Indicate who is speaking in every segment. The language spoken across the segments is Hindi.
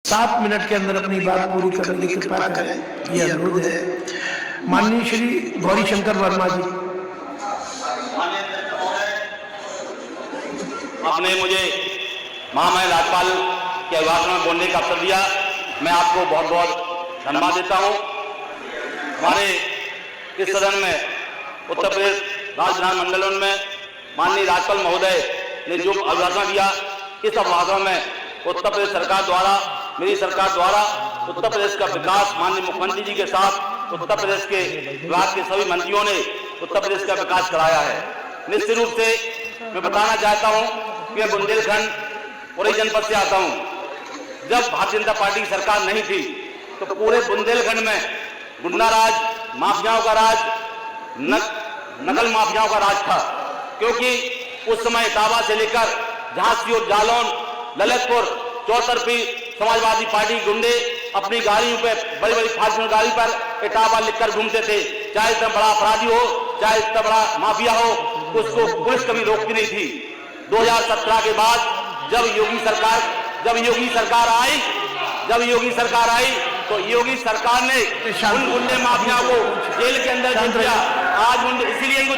Speaker 1: 7 मिनट के अंदर अपनी बात पूरी करने की कृपा करें, ये अनुरोध है। माननीय श्री गौरी शंकर वर्मा जी।
Speaker 2: आपने मुझे महामहिम राज्यपाल के अभिभाषण में बोलने का अवसर दिया, मैं आपको बहुत बहुत धन्यवाद देता हूँ। हमारे इस सदन में उत्तर प्रदेश राज्य विधानमंडल में माननीय राज्यपाल महोदय ने जो अभिभाषण दिया, इस अभिभाषण में उत्तर प्रदेश सरकार द्वारा, मेरी सरकार द्वारा उत्तर प्रदेश का विकास माननीय मुख्यमंत्री जी के साथ उत्तर प्रदेश के विभाग के सभी मंत्रियों ने उत्तर प्रदेश का विकास कराया है। निश्चित रूप से मैं बताना चाहता हूं कि मैं बुंदेलखंड उरई जनपद से आता हूं। जब भारतीय जनता पार्टी की सरकार नहीं थी तो पूरे बुंदेलखंड में गुंडा राज, माफियाओं का राज, नकल माफियाओं का राज था, क्योंकि उस समय इटावा से लेकर झांसी और जालौन, ललितपुर, चौतरफी समाजवादी पार्टी गुंडे अपनी गाड़ियों पे, बड़ी बड़ी फॉर्च्यूनर गाड़ी पर इटावा लिखकर घूमते थे। चाहे इतना बड़ा अपराधी हो, चाहे इतना बड़ा माफिया हो, उसको पुलिस कभी रोकती नहीं थी। 2017 के बाद जब योगी सरकार आई तो योगी सरकार ने उन गुंडे माफिया को जेल के अंदर भेज दिया। आज इसीलिए इनको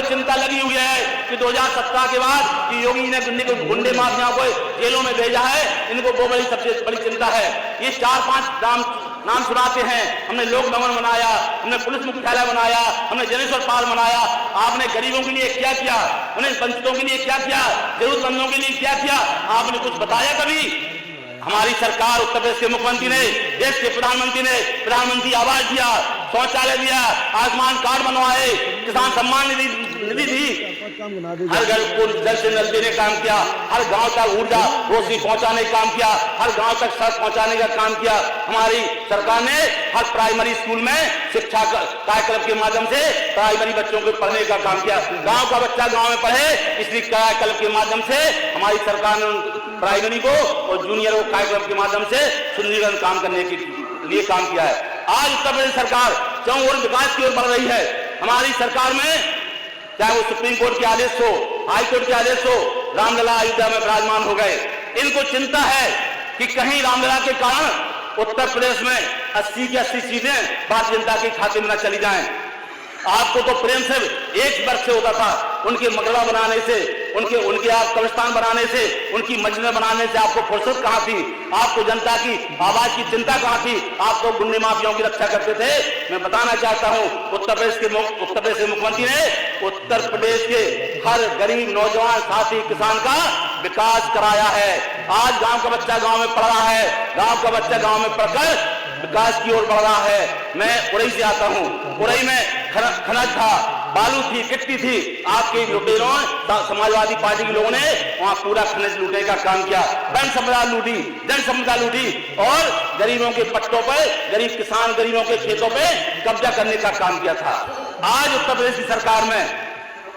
Speaker 2: चिंता लगी हुई है कि 2017 के बाद कि योगी ने गुंडे माफिया को जेलों में भेजा है, इनको वो बड़ी सबसे बड़ी चिंता है। ये 4-5 नाम सुनाते हैं, हमने लोक भवन बनाया, हमने पुलिस मुख्यालय बनाया, हमने जनेश्वर पार्क बनाया। आपने गरीबों के लिए क्या किया? उन्हें वंचितों के लिए क्या किया? जरूरतमंदों के लिए क्या किया? आपने कुछ बताया कभी? हमारी सरकार, उत्तर प्रदेश के मुख्यमंत्री ने, देश के प्रधानमंत्री आवास दिया, शौचालय दिया, आयुष्मान कार्ड बनवाए, किसान सम्मान निधि दी, हर घर को जल से नल देने का काम किया, हर गांव तक ऊर्जा रोशनी पहुंचाने का काम किया, हर गांव तक सड़क पहुंचाने का काम किया। हमारी सरकार ने हर प्राइमरी स्कूल में शिक्षा कार्यक्रम के माध्यम से प्राइमरी बच्चों को पढ़ने का काम किया। गांव का बच्चा गांव में पढ़े, इसलिए कार्यक्रम के माध्यम से हमारी सरकार ने प्राइमरी को और जूनियर को कार्यक्रम के माध्यम से सुदृढ़ीकरण काम करने के लिए काम किया है। आज उत्तर प्रदेश सरकार चारों ओर विकास की ओर बढ़ रही है। हमारी सरकार में चाहे वो सुप्रीम कोर्ट के आदेश हो, हाई कोर्ट के आदेश हो, रामलला अयोध्या में विराजमान हो गए। इनको चिंता है कि कहीं रामलला के कारण उत्तर प्रदेश में 80 की 80 सीटें भारतीय जनता के खाते में न चली जाएं। आपको तो प्रेम सिर्फ एक वर्ष से होता था, उनके मकबरा बनाने से, उनके आप कब्रिस्तान बनाने से, उनकी मस्जिदें बनाने से आपको फुर्सत कहाँ थी? आपको जनता की आवाज की चिंता कहाँ थी? आप तो गुंडे माफियाओं की रक्षा करते थे। मैं बताना चाहता हूँ, उत्तर प्रदेश के मुख्यमंत्री ने उत्तर प्रदेश के हर गरीब नौजवान साथी किसान का विकास कराया है। आज गांव का बच्चा गांव में पढ़ रहा है, गांव का बच्चा गांव में पढ़कर विकास की ओर बढ़ रहा है। मैं उरई से आता हूँ। उरई में खनज था, बालू थी, गिट्टी थी। आपके लुटेरों, समाजवादी पार्टी के लोगों ने वहां पूरा खनिज लूटने का काम किया, धन संपदा लूटी, जन संपदा लूटी और गरीबों के पट्टों पर, गरीब किसान गरीबों के खेतों पे कब्जा करने का काम किया था। आज उत्तर प्रदेश की सरकार में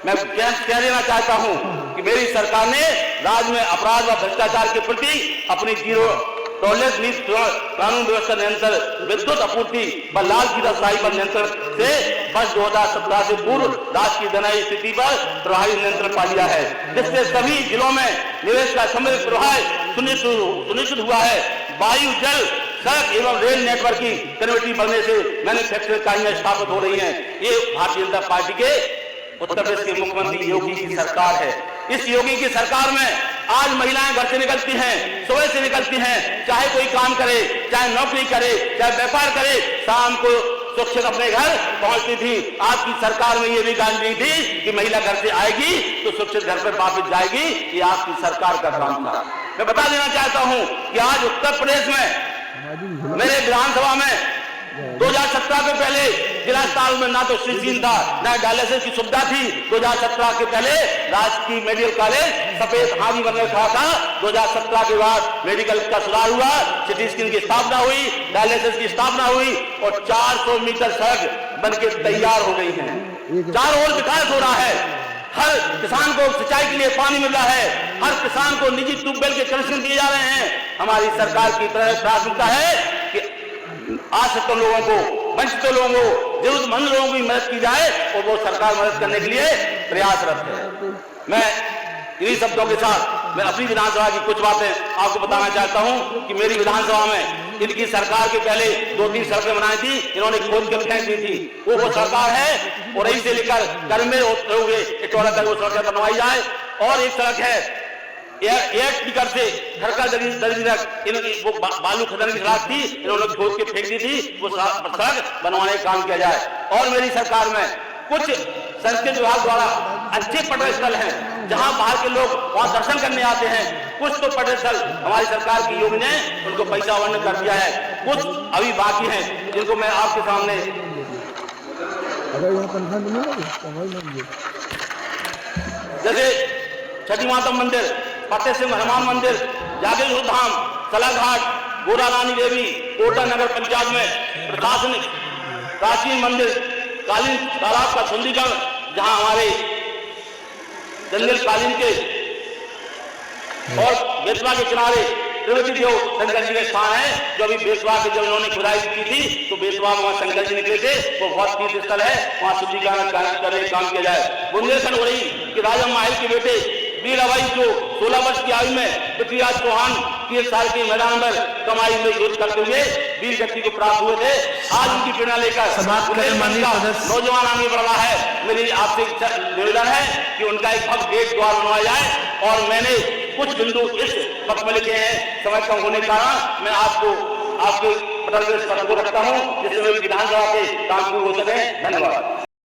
Speaker 2: मैं कह देना चाहता हूं कि मेरी सरकार ने राज्य में अपराध व भ्रष्टाचार के प्रति अपनी जीरो टॉलरेंस नीति, कानून व्यवस्था नियंत्रण, विद्युत आपूर्ति व लाल की रसाई पर नियंत्रण से वर्ष 2017 से पूर्व राज्य की दनाई स्थिति पर प्रभावी नियंत्रण पा लिया है, जिससे सभी जिलों में निवेश का समृद्ध प्रवाह सुनिश्चित हुआ है। वायु, जल, सड़क एवं रेल नेटवर्क की कनेक्टिविटी बढ़ने से मैन्युफैक्चरिंग इकाइयां स्थापित हो रही हैं। ये भारतीय जनता पार्टी के उत्तर प्रदेश के मुख्यमंत्री योगी की सरकार है। इस योगी की सरकार में आज महिलाएं घर से निकलती हैं, सुबह से निकलती हैं, चाहे कोई काम करे, चाहे नौकरी करे, चाहे व्यापार करे, शाम को सुरक्षित अपने घर पहुंचती थी। आपकी सरकार में ये भी गारंटी थी कि महिला घर से आएगी तो सुरक्षित घर पर वापस जाएगी। ये आपकी सरकार का काम था। मैं बता देना चाहता हूं कि आज उत्तर प्रदेश में मेरे विधानसभा में 2017 के पहले जिला अस्पताल में ना तो सीसीन था, ना डायलिसिस की सुविधा थी। 2017 के पहले राजकीय मेडिकल कॉलेज सफेद हावी बनने खड़ा था। 2017 के बाद मेडिकल का सुधार हुआ, सिटी स्कैन की स्थापना हुई, डायलिसिस की स्थापना हुई और 400 मीटर सड़क बनकर तैयार हो गई है। चारों ओर विकास हो रहा है। हर किसान को सिंचाई के लिए पानी मिल रहा है, हर किसान को निजी ट्यूबवेल के कनेक्शन दिए जा रहे हैं। हमारी सरकार की प्राथमिकता है कि आश्रित लोगों को, वंचित लोगों को, जरूरतमंद लोगों की मदद की जाए और वो सरकार मदद करने के लिए प्रयासरत है। मैं इन्हीं शब्दों के साथ मैं अपनी विधानसभा की कुछ बातें आपको बताना चाहता हूं कि मेरी विधानसभा में इनकी सरकार के पहले 2-3 सड़कें बनाई थी, इन्होंने खोद के फेंक दी थी। वो सरकार है और यहीं से लेकर घर में होते हुए इटौला तक वो सड़कें बनवाई जाए। और एक सड़क है एयर टिकर से घर का दर्जी तक इनकी वो बालू खदान की सड़क थी, इन्होंने खोद के फेंक दी थी, वो सड़क बनवाने का काम किया जाए। और मेरी सरकार में कुछ संस्कृति विभाग द्वारा अच्छे पर्यटन स्थल हैं जहां बाहर के लोग वहां दर्शन करने आते हैं। कुछ तो पर्यटन स्थल हमारी सरकार की योगी ने उनको पैसा आवंटन कर दिया है, कुछ अभी बाकी हैं जिनको मैं आपके सामने जैसे छठी माता मंदिर, फतेह सिंह हनुमान मंदिर, जागेश्वर धाम, सलाघाट, गोरा रानी देवी, कोटा नगर पंचायत में प्रशासनिक प्राचीन मंदिर, कालीन तालाब का सुंदरीकरण जहां हमारे जंगल कालीन के और बेतवा के किनारे त्रिवेदी देव शंकर जी का स्थान है, जो अभी बेतवा के जब उन्होंने खुदाई की थी तो बेतवा में वहां शंकर जी निकले थे, वो बहुत तीर्थ स्थल है, वहां शुद्धिकरण करने का काम किया जाए। बुंदेलखंड हो रही कि राजा माहिल के बेटे वीर अवई जो 16 वर्ष की आयु में पृथ्वीराज चौहान 30 साल के मैदान में कमाई में युद्ध करते हुए वीर गति को प्राप्त हुए थे। आज उनकी प्रेरणा लेकर नौजवान आगे बढ़ रहा है। मेरी आपसे निवेदन है कि उनका एक भव्य गेट द्वार बनवाया जाए। और मैंने कुछ बिंदु इस पत्र में लिखे हैं, समय कम होने के कारण मैं आपको आपके पत्र को रखता हूँ जिससे मेरी विधानसभा के काम पूर्ण हो सके। धन्यवाद।